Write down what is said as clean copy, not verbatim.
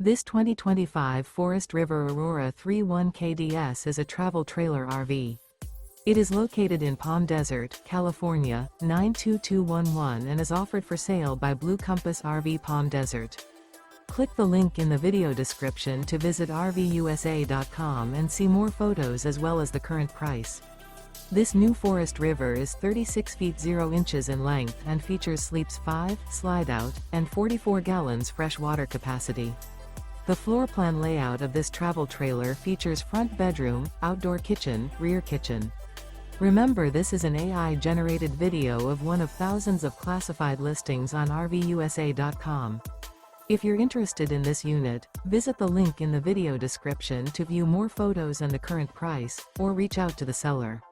This 2025 Forest River Aurora 31 KDS is a travel trailer RV. It is located in Palm Desert, California, 92211 and is offered for sale by Blue Compass RV Palm Desert. Click the link in the video description to visit RVUSA.com and see more photos as well as the current price. This new Forest River is 36 feet 0 inches in length and features sleeps 5, Slideout, and 44 gallons fresh water capacity. The floor plan layout of this travel trailer features front bedroom, outdoor kitchen, rear kitchen. Remember, this is an AI-generated video of one of thousands of classified listings on RVUSA.com. If you're interested in this unit, visit the link in the video description to view more photos and the current price, or reach out to the seller.